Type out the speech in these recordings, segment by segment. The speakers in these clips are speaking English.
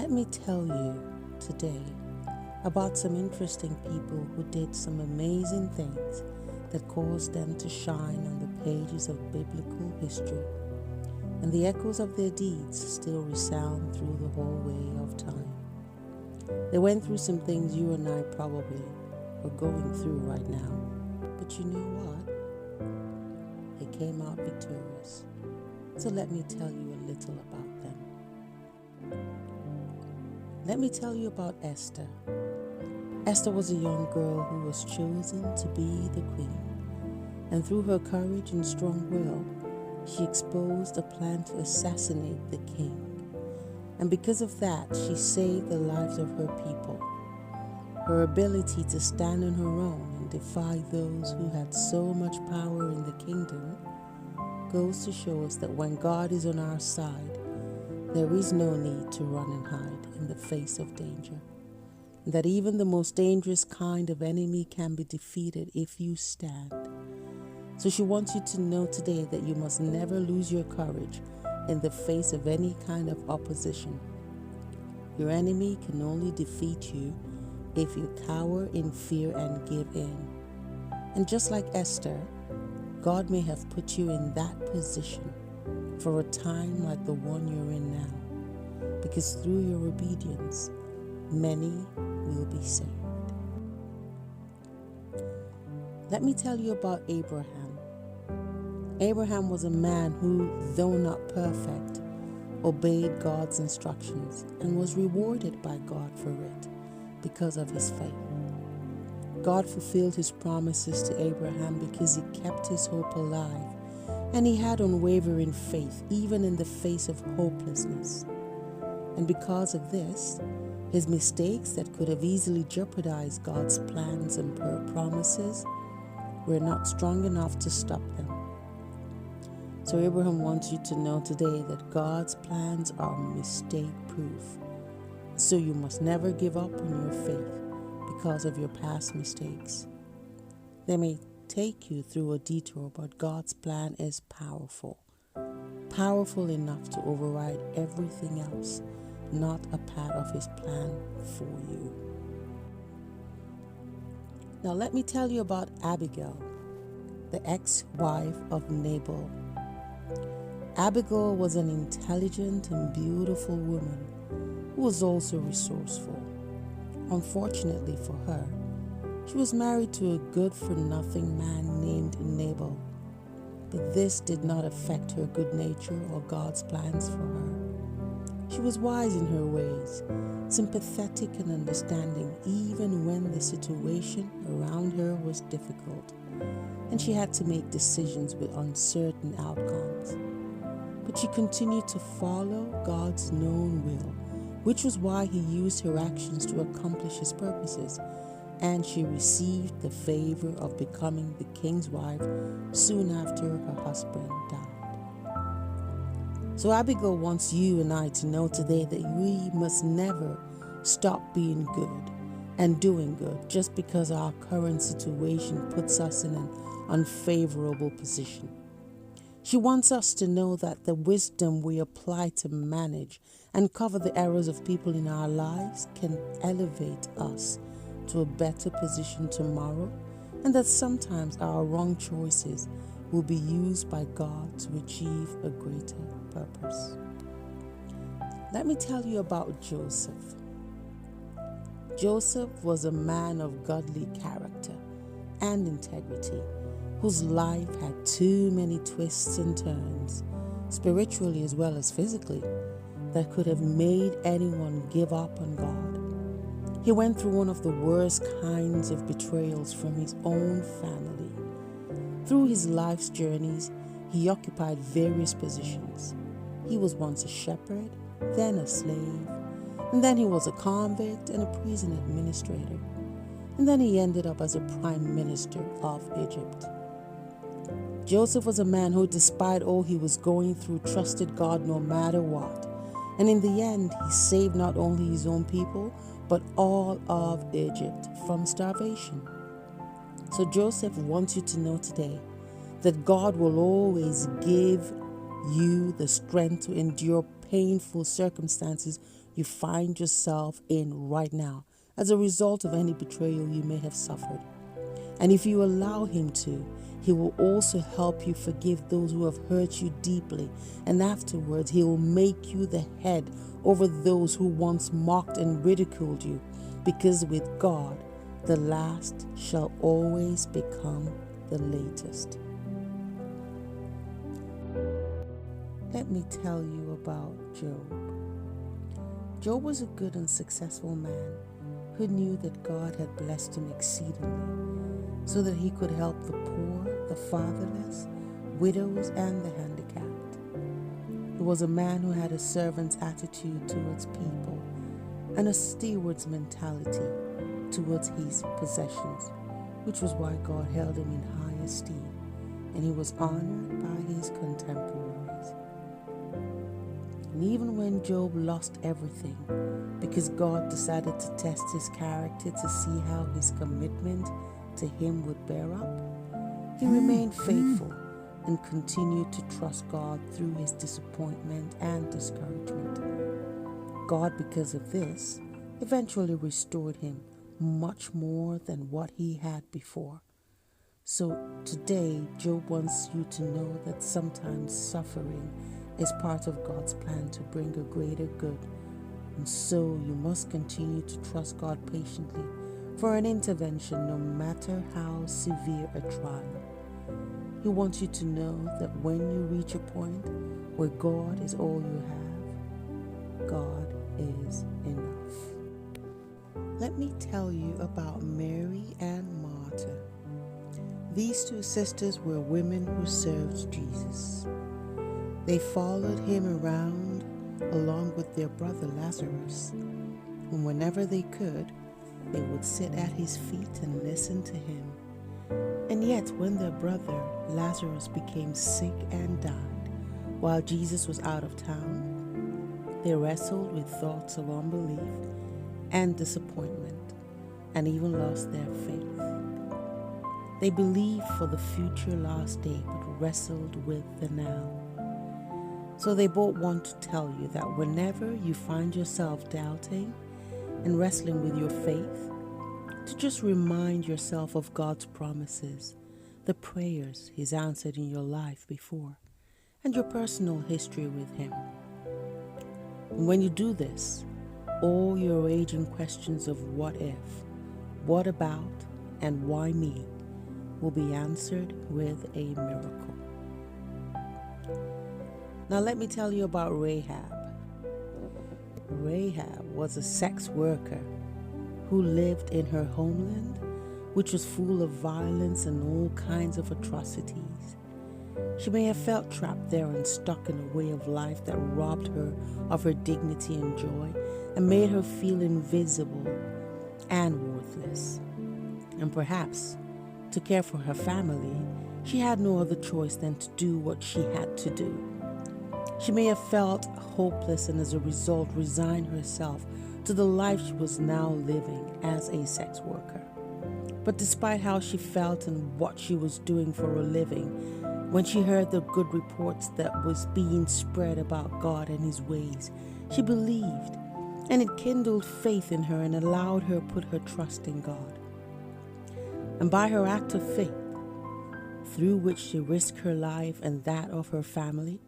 Let me tell you today about some interesting people who did some amazing things that caused them to shine on the pages of biblical history, and the echoes of their deeds still resound through the whole way of time. They went through some things you and I probably are going through right now, but you know what? They came out victorious. So let me tell you a little about them. Let me tell you about Esther. Esther was a young girl who was chosen to be the queen, and through her courage and strong will, she exposed a plan to assassinate the king. And because of that, she saved the lives of her people. Her ability to stand on her own and defy those who had so much power in the kingdom goes to show us that when God is on our side, there is no need to run and hide in the face of danger. And that even the most dangerous kind of enemy can be defeated if you stand. So she wants you to know today that you must never lose your courage in the face of any kind of opposition. Your enemy can only defeat you if you cower in fear and give in. And just like Esther, God may have put you in that position for a time like the one you're in now, because through your obedience, many will be saved. Let me tell you about Abraham. Abraham was a man who, though not perfect, obeyed God's instructions and was rewarded by God for it because of his faith. God fulfilled his promises to Abraham because he kept his hope alive, and he had unwavering faith even in the face of hopelessness. And because of this, his mistakes that could have easily jeopardized God's plans and promises were not strong enough to stop them. So Abraham wants you to know today that God's plans are mistake-proof. So you must never give up on your faith because of your past mistakes. They may take you through a detour, but God's plan is powerful. Powerful enough to override everything else, not a part of his plan for you. Now let me tell you about Abigail, the ex-wife of Nabal. Abigail was an intelligent and beautiful woman who was also resourceful. Unfortunately for her, she was married to a good-for-nothing man named Nabal, but this did not affect her good nature or God's plans for her. She was wise in her ways, sympathetic and understanding even when the situation around her was difficult, and she had to make decisions with uncertain outcomes. But she continued to follow God's known will, which was why he used her actions to accomplish his purposes, and she received the favor of becoming the king's wife soon after her husband died. So Abigail wants you and I to know today that we must never stop being good and doing good just because our current situation puts us in an unfavorable position. She wants us to know that the wisdom we apply to manage and cover the errors of people in our lives can elevate us to a better position tomorrow, and that sometimes our wrong choices will be used by God to achieve a greater purpose. Let me tell you about Joseph. Joseph was a man of godly character and integrity, whose life had too many twists and turns, spiritually as well as physically, that could have made anyone give up on God. He went through one of the worst kinds of betrayals from his own family. Through his life's journeys, he occupied various positions. He was once a shepherd, then a slave, and then he was a convict and a prison administrator. And then he ended up as a prime minister of Egypt. Joseph was a man who, despite all he was going through, trusted God no matter what. And in the end, he saved not only his own people, but all of Egypt from starvation. So Joseph wants you to know today that God will always give you the strength to endure painful circumstances you find yourself in right now as a result of any betrayal you may have suffered. And if you allow Him to, He will also help you forgive those who have hurt you deeply. And afterwards, He will make you the head over those who once mocked and ridiculed you. Because with God, the last shall always become the latest. Let me tell you about Job. Job was a good and successful man who knew that God had blessed him exceedingly, so that he could help the poor, the fatherless, widows, and the handicapped. He was a man who had a servant's attitude towards people and a steward's mentality towards his possessions, which was why God held him in high esteem, and he was honored by his contemporaries. And even when Job lost everything, because God decided to test his character to see how his commitment to Him would bear up, he remained faithful and continued to trust God through his disappointment and discouragement. God, because of this, eventually restored him much more than what he had before. So today, Job wants you to know that sometimes suffering is part of God's plan to bring a greater good. And so you must continue to trust God patiently for an intervention, no matter how severe a trial. He wants you to know that when you reach a point where God is all you have, God is enough. Let me tell you about Mary and Marta. These two sisters were women who served Jesus. They followed him around along with their brother Lazarus, and whenever they could, they would sit at his feet and listen to him. And yet, when their brother Lazarus became sick and died, while Jesus was out of town, they wrestled with thoughts of unbelief and disappointment, and even lost their faith. They believed for the future last day, but wrestled with the now. So they both want to tell you that whenever you find yourself doubting and wrestling with your faith, to just remind yourself of God's promises, the prayers He's answered in your life before, and your personal history with Him. And when you do this, all your raging questions of what if, what about, and why me will be answered with a miracle. Now let me tell you about Rahab. Rahab was a sex worker who lived in her homeland, which was full of violence and all kinds of atrocities. She may have felt trapped there and stuck in a way of life that robbed her of her dignity and joy and made her feel invisible and worthless. And perhaps, to care for her family, she had no other choice than to do what she had to do. She may have felt hopeless and as a result resigned herself to the life she was now living as a sex worker. But despite how she felt and what she was doing for a living, when she heard the good reports that was being spread about God and His ways, she believed, and it kindled faith in her and allowed her to put her trust in God. And by her act of faith, through which she risked her life and that of her family,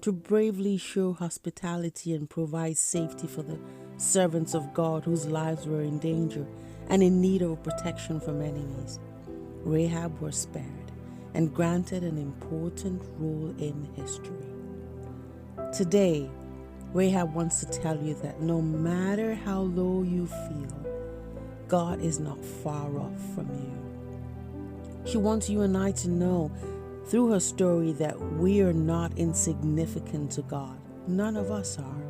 to bravely show hospitality and provide safety for the servants of God whose lives were in danger and in need of protection from enemies, Rahab was spared and granted an important role in history. Today, Rahab wants to tell you that no matter how low you feel, God is not far off from you. She wants you and I to know through her story that we are not insignificant to God. None of us are.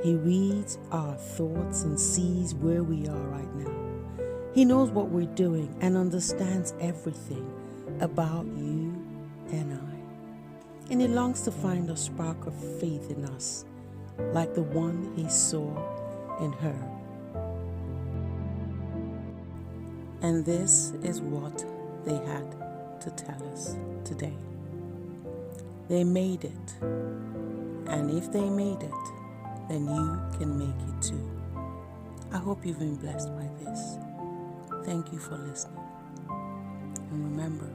He reads our thoughts and sees where we are right now. He knows what we're doing and understands everything about you and I. And He longs to find a spark of faith in us, like the one He saw in her. And this is what they had to tell us today. They made it. And if they made it, then you can make it too. I hope you've been blessed by this. Thank you for listening. And remember,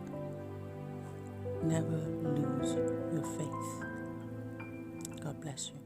never lose your faith. God bless you.